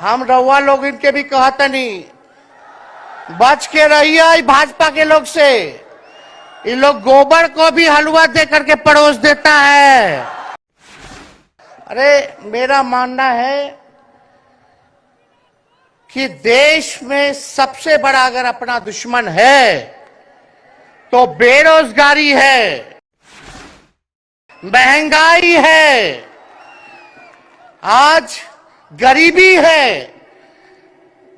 हम रउआ लोग इनके भी कहते नहीं, बच के रहिए भाजपा के लोग से। ये लोग गोबर को भी हलवा दे करके परोस देता है। अरे मेरा मानना है कि देश में सबसे बड़ा अगर अपना दुश्मन है तो बेरोजगारी है, महंगाई है, आज गरीबी है,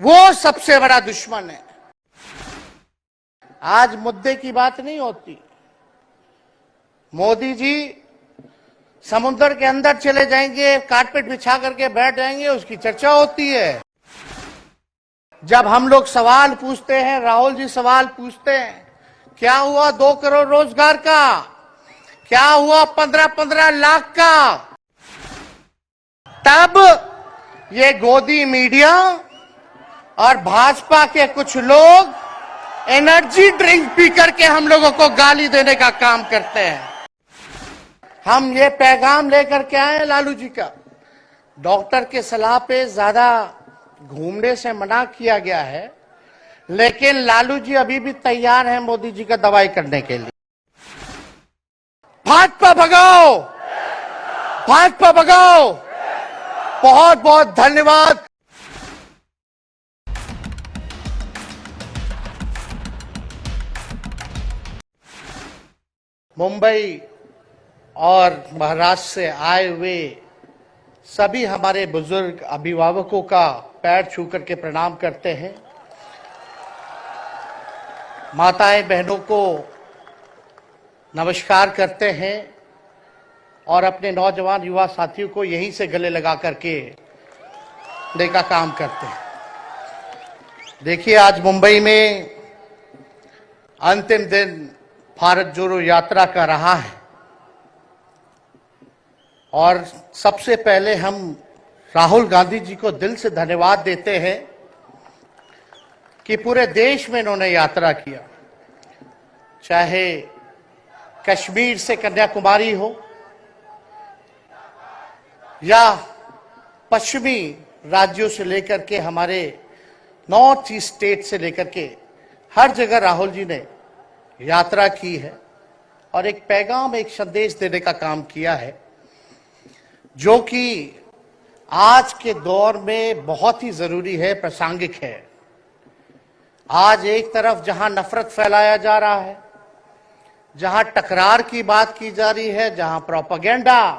वो सबसे बड़ा दुश्मन है। आज मुद्दे की बात नहीं होती। मोदी जी समुद्र के अंदर चले जाएंगे, कारपेट बिछा करके बैठ जाएंगे, उसकी चर्चा होती है। जब हम लोग सवाल पूछते हैं, राहुल जी सवाल पूछते हैं, क्या हुआ 2 करोड़ रोजगार का, क्या हुआ 15-15 लाख का, तब ये गोदी मीडिया और भाजपा के कुछ लोग एनर्जी ड्रिंक पी करके हम लोगों को गाली देने का काम करते हैं। हम ये पैगाम लेकर के आए लालू जी का, डॉक्टर के सलाह पे ज्यादा घूमने से मना किया गया है, लेकिन लालू जी अभी भी तैयार हैं मोदी जी का दवाई करने के लिए। भाजपा भगाओ, भाजपा भगाओ। बहुत बहुत धन्यवाद। मुंबई और महाराष्ट्र से आए हुए सभी हमारे बुजुर्ग अभिभावकों का पैर छू करके प्रणाम करते हैं। माताएं बहनों को नमस्कार करते हैं और अपने नौजवान युवा साथियों को यहीं से गले लगा करके का काम करते हैं। देखिए, आज मुंबई में अंतिम दिन भारत जोड़ो यात्रा का रहा है और सबसे पहले हम राहुल गांधी जी को दिल से धन्यवाद देते हैं कि पूरे देश में इन्होंने यात्रा किया, चाहे कश्मीर से कन्याकुमारी हो या पश्चिमी राज्यों से लेकर के हमारे नॉर्थ ईस्ट स्टेट से लेकर के हर जगह राहुल जी ने यात्रा की है और एक पैगाम, एक संदेश देने का काम किया है, जो कि आज के दौर में बहुत ही जरूरी है, प्रासंगिक है। आज एक तरफ जहां नफरत फैलाया जा रहा है, जहां टकरार की बात की जा रही है, जहां प्रोपेगेंडा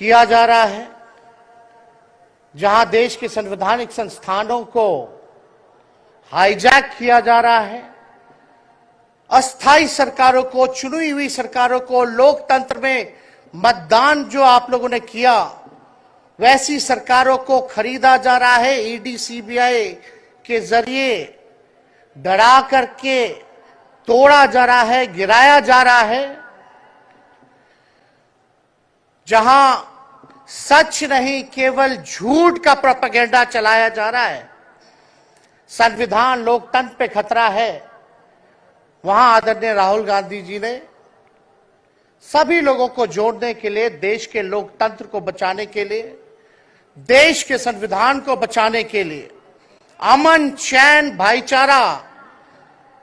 किया जा रहा है, जहां देश के संवैधानिक संस्थानों को हाईजैक किया जा रहा है, अस्थाई सरकारों को, चुनी हुई सरकारों को, लोकतंत्र में मतदान जो आप लोगों ने किया वैसी सरकारों को खरीदा जा रहा है, ईडी सीबीआई के जरिए डरा करके तोड़ा जा रहा है, गिराया जा रहा है। जहां सच नहीं केवल झूठ का प्रोपेगेंडा चलाया जा रहा है, संविधान लोकतंत्र पे खतरा है, वहां आदरणीय राहुल गांधी जी ने सभी लोगों को जोड़ने के लिए, देश के लोकतंत्र को बचाने के लिए, देश के संविधान को बचाने के लिए, अमन चैन भाईचारा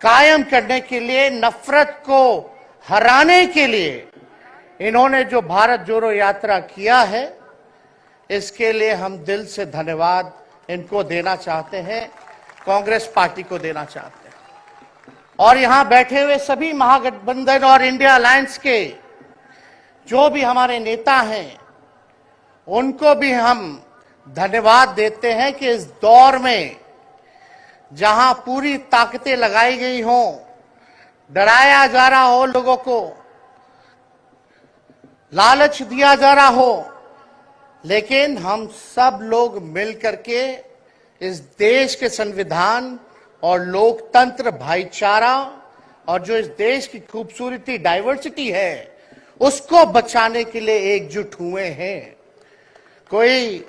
कायम करने के लिए, नफरत को हराने के लिए इन्होंने जो भारत जोड़ो यात्रा किया है, इसके लिए हम दिल से धन्यवाद इनको देना चाहते हैं, कांग्रेस पार्टी को देना चाहते हैं। और यहां बैठे हुए सभी महागठबंधन और इंडिया अलायंस के जो भी हमारे नेता हैं, उनको भी हम धन्यवाद देते हैं कि इस दौर में जहां पूरी ताकतें लगाई गई हों, डराया जा रहा हो, लोगों को लालच दिया जा रहा हो, लेकिन हम सब लोग मिल करके इस देश के संविधान और लोकतंत्र, भाईचारा और जो इस देश की खूबसूरती, डाइवर्सिटी है, उसको बचाने के लिए एकजुट हुए हैं। कोई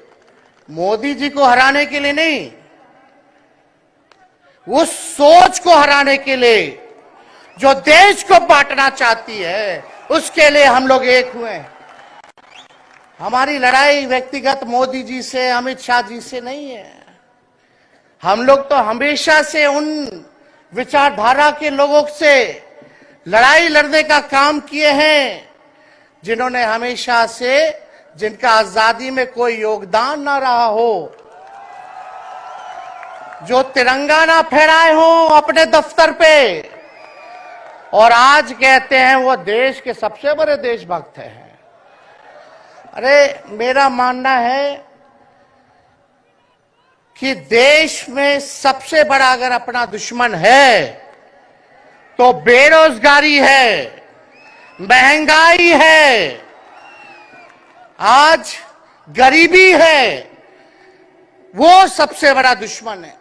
मोदी जी को हराने के लिए नहीं, उस सोच को हराने के लिए जो देश को बांटना चाहती है, उसके लिए हम लोग एक हुए हैं। हमारी लड़ाई व्यक्तिगत मोदी जी से, अमित शाह जी से नहीं है। हम लोग तो हमेशा से उन विचारधारा के लोगों से लड़ाई लड़ने का काम किए हैं जिन्होंने हमेशा से, जिनका आजादी में कोई योगदान ना रहा हो, जो तिरंगा ना फहराए हो अपने दफ्तर पे, और आज कहते हैं वो देश के सबसे बड़े देशभक्त हैं। अरे मेरा मानना है कि देश में सबसे बड़ा अगर अपना दुश्मन है तो बेरोजगारी है, महंगाई है, आज गरीबी है, वो सबसे बड़ा दुश्मन है।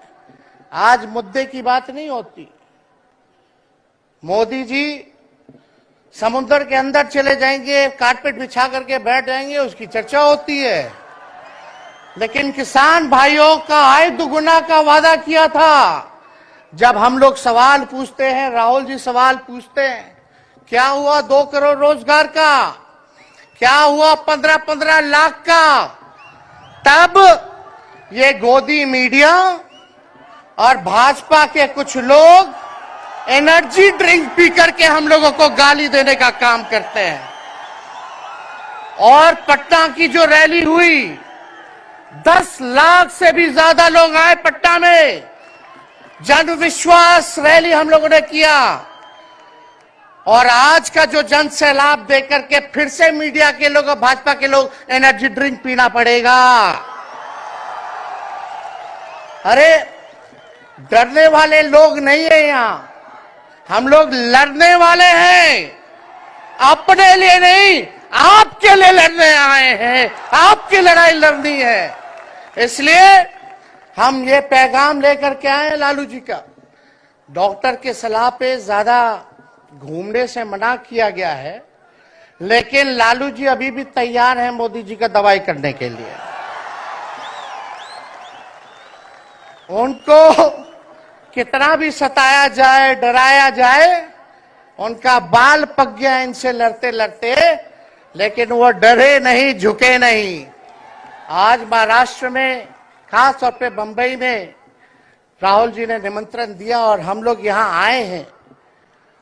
आज मुद्दे की बात नहीं होती। मोदी जी समुद्र के अंदर चले जाएंगे, कारपेट बिछा करके बैठ जाएंगे, उसकी चर्चा होती है। लेकिन किसान भाइयों का आय दुगुना का वादा किया था। जब हम लोग सवाल पूछते हैं, राहुल जी सवाल पूछते हैं, क्या हुआ 2 करोड़ रोजगार का, क्या हुआ 15-15 लाख का, तब ये गोदी मीडिया और भाजपा के कुछ लोग एनर्जी ड्रिंक पी करके हम लोगों को गाली देने का काम करते हैं। और पटना की जो रैली हुई, 10 लाख से भी ज्यादा लोग आए पटना में, जन विश्वास रैली हम लोगों ने किया। और आज का जो जन सैलाब देकर के फिर से मीडिया के लोग और भाजपा के लोग एनर्जी ड्रिंक पीना पड़ेगा। अरे डरने वाले लोग नहीं है यहां, हम लोग लड़ने वाले हैं। अपने लिए नहीं, आपके लिए लड़ने आए हैं, आपकी लड़ाई लड़नी है। इसलिए हम ये पैगाम लेकर के आए लालू जी का। डॉक्टर के सलाह पे ज्यादा घूमने से मना किया गया है, लेकिन लालू जी अभी भी तैयार हैं मोदी जी का दवाई करने के लिए। उनको कितना भी सताया जाए, डराया जाए, उनका बाल पक गया इनसे लड़ते लड़ते, लेकिन वो डरे नहीं, झुके नहीं। आज महाराष्ट्र में, खास तौर पे बंबई में राहुल जी ने निमंत्रण दिया और हम लोग यहाँ आए हैं।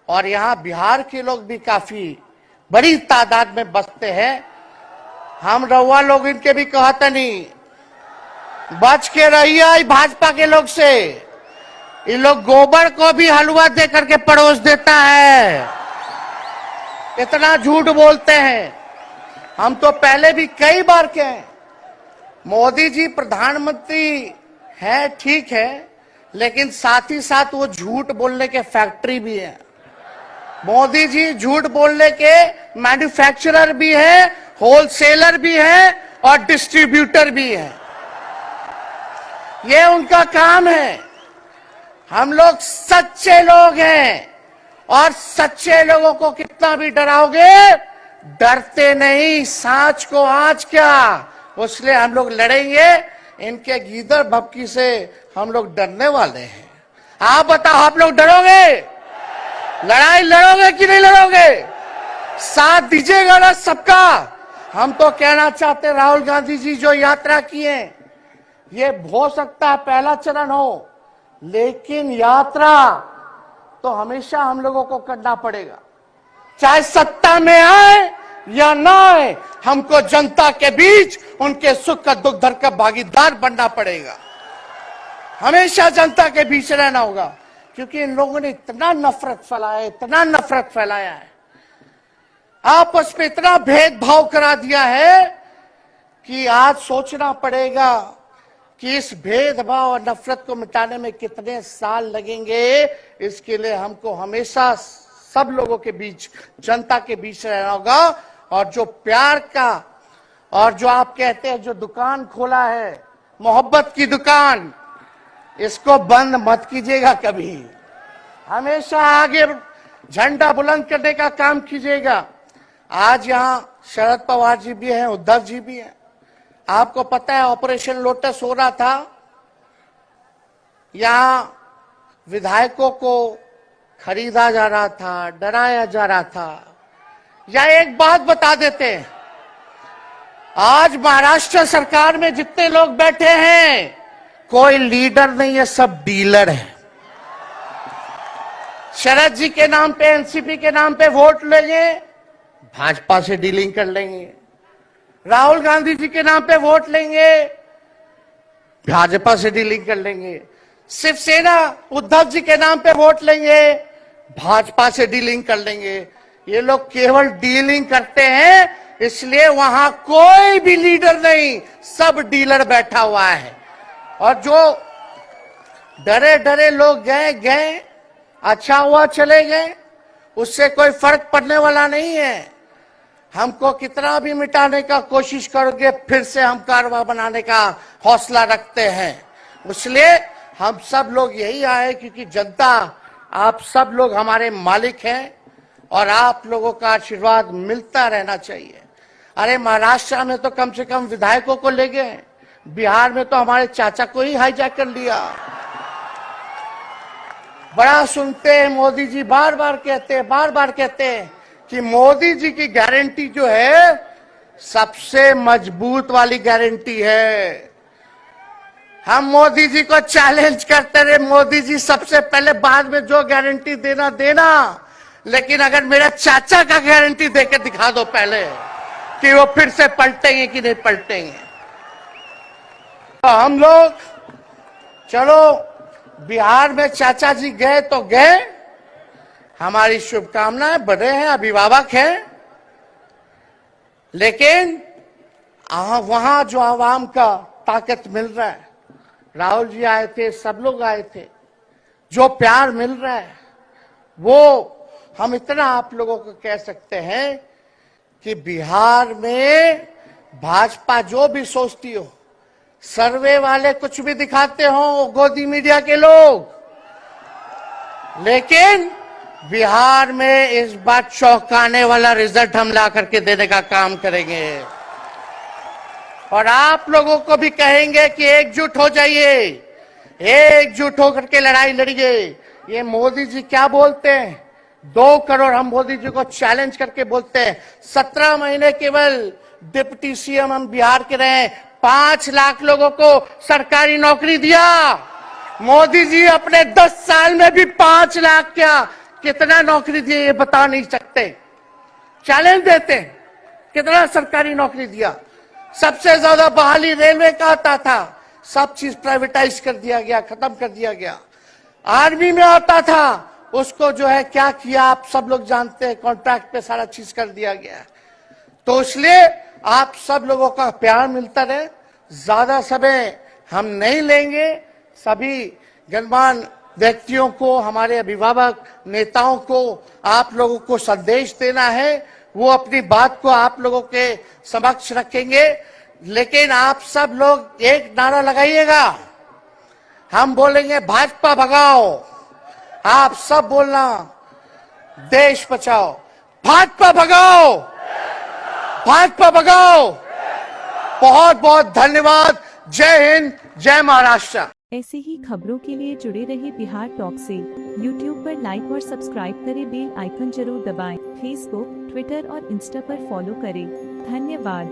और यहाँ बिहार के लोग भी काफी बड़ी तादाद में बसते हैं। हम रउआ लोग इनके भी कहते नहीं, बच के रहिए भाजपा के लोग से। ये लोग गोबर को भी हलवा दे करके परोस देता है, इतना झूठ बोलते हैं। हम तो पहले भी कई बार कहे, मोदी जी प्रधानमंत्री है ठीक है, लेकिन साथ ही साथ वो झूठ बोलने के फैक्ट्री भी है। मोदी जी झूठ बोलने के मैन्युफैक्चरर भी है, होलसेलर भी है और डिस्ट्रीब्यूटर भी है। ये उनका काम है। हम लोग सच्चे लोग हैं और सच्चे लोगों को कितना भी डराओगे, डरते नहीं, सांच को आंच क्या, इसलिए हम लोग लड़ेंगे। इनके गीदड़ भपकी से हम लोग डरने वाले हैं। आप बताओ, आप लोग डरोगे? लड़ाई लड़ोगे कि नहीं लड़ोगे? साथ दीजिएगा ना सबका? हम तो कहना चाहते, राहुल गांधी जी जो यात्रा किए, ये हो सकता है पहला चरण हो, लेकिन यात्रा तो हमेशा हम लोगों को करना पड़ेगा। चाहे सत्ता में आए या ना आए, हमको जनता के बीच उनके सुख का दुख दर्द का भागीदार बनना पड़ेगा। हमेशा जनता के बीच रहना होगा, क्योंकि इन लोगों ने इतना नफरत फैलाया, इतना नफरत फैलाया है, आपस में इतना भेदभाव करा दिया है कि आज सोचना पड़ेगा कि इस भेदभाव और नफरत को मिटाने में कितने साल लगेंगे। इसके लिए हमको हमेशा सब लोगों के बीच, जनता के बीच रहना होगा। और जो प्यार का, और जो आप कहते हैं जो दुकान खोला है, मोहब्बत की दुकान, इसको बंद मत कीजिएगा कभी। हमेशा आगे झंडा बुलंद करने का काम कीजिएगा। आज यहाँ शरद पवार जी भी हैं, उद्धव जी भी हैं। आपको पता है ऑपरेशन लोटस हो रहा था, यहां विधायकों को खरीदा जा रहा था, डराया जा रहा था। या एक बात बता देते हैं, आज महाराष्ट्र सरकार में जितने लोग बैठे हैं, कोई लीडर नहीं है, सब डीलर है। शरद जी के नाम पे, एनसीपी के नाम पे वोट लेंगे, भाजपा से डीलिंग कर लेंगे। राहुल गांधी जी के नाम पे वोट लेंगे, भाजपा से डीलिंग कर लेंगे। शिवसेना उद्धव जी के नाम पे वोट लेंगे, भाजपा से डीलिंग कर लेंगे। ये लोग केवल डीलिंग करते हैं, इसलिए वहां कोई भी लीडर नहीं, सब डीलर बैठा हुआ है। और जो डरे डरे लोग गए, अच्छा हुआ चले गए, उससे कोई फर्क पड़ने वाला नहीं है। हमको कितना भी मिटाने का कोशिश करोगे, फिर से हम कारवा बनाने का हौसला रखते हैं। इसलिए हम सब लोग यही आए क्योंकि जनता, आप सब लोग हमारे मालिक हैं और आप लोगों का आशीर्वाद मिलता रहना चाहिए। अरे महाराष्ट्र में तो कम से कम विधायकों को ले गए, बिहार में तो हमारे चाचा को ही हाईजैक कर लिया। बड़ा सुनते हैं, मोदी जी बार बार कहते हैं कि मोदी जी की गारंटी जो है सबसे मजबूत वाली गारंटी है। हम मोदी जी को चैलेंज करते रहे, मोदी जी सबसे पहले, बाद में जो गारंटी देना, लेकिन अगर मेरा चाचा का गारंटी देके दिखा दो पहले कि वो फिर से पलटेंगे कि नहीं पलटेंगे। तो हम लोग, चलो बिहार में चाचा जी गए तो गए, हमारी शुभकामनाएं, बड़े हैं, अभिभावक हैं, लेकिन वहां जो आवाम का ताकत मिल रहा है, राहुल जी आए थे, सब लोग आए थे, जो प्यार मिल रहा है, वो हम इतना आप लोगों को कह सकते हैं कि बिहार में भाजपा जो भी सोचती हो, सर्वे वाले कुछ भी दिखाते हो, गोदी मीडिया के लोग, लेकिन बिहार में इस बार चौंकाने वाला रिजल्ट हम ला करके देने का काम करेंगे। और आप लोगों को भी कहेंगे कि एकजुट हो जाइए, एकजुट होकर के लड़ाई लड़िए। ये मोदी जी क्या बोलते हैं, 2 करोड़, हम मोदी जी को चैलेंज करके बोलते हैं, 17 महीने केवल डिप्टी सीएम हम बिहार के रहे, 5 लाख लोगों को सरकारी नौकरी दिया। मोदी जी अपने 10 साल में भी 5 लाख क्या, कितना नौकरी दिए ये बता नहीं सकते। चैलेंज देते हैं, कितना सरकारी नौकरी दिया। सबसे ज्यादा बहाली रेलवे का आता था, सब चीज प्राइवेटाइज कर दिया गया, खत्म कर दिया गया। आर्मी में आता था, उसको जो है क्या किया आप सब लोग जानते हैं, कॉन्ट्रैक्ट पे सारा चीज कर दिया गया। तो इसलिए आप सब लोगों का प्यार मिलता रहे, ज्यादा समय हम नहीं लेंगे। सभी गणमान्य व्यक्तियों को, हमारे अभिभावक नेताओं को आप लोगों को संदेश देना है, वो अपनी बात को आप लोगों के समक्ष रखेंगे। लेकिन आप सब लोग एक नारा लगाइएगा, हम बोलेंगे भाजपा भगाओ, आप सब बोलना देश बचाओ, भाजपा भगाओ, भाजपा भगाओ। बहुत बहुत धन्यवाद। जय हिंद, जय महाराष्ट्र। ऐसे ही खबरों के लिए जुड़े रहिए बिहार टॉक से। यूट्यूब पर लाइक और सब्सक्राइब करें, बेल आइकन जरूर दबाएं। फेसबुक, ट्विटर और इंस्टा पर फॉलो करें। धन्यवाद।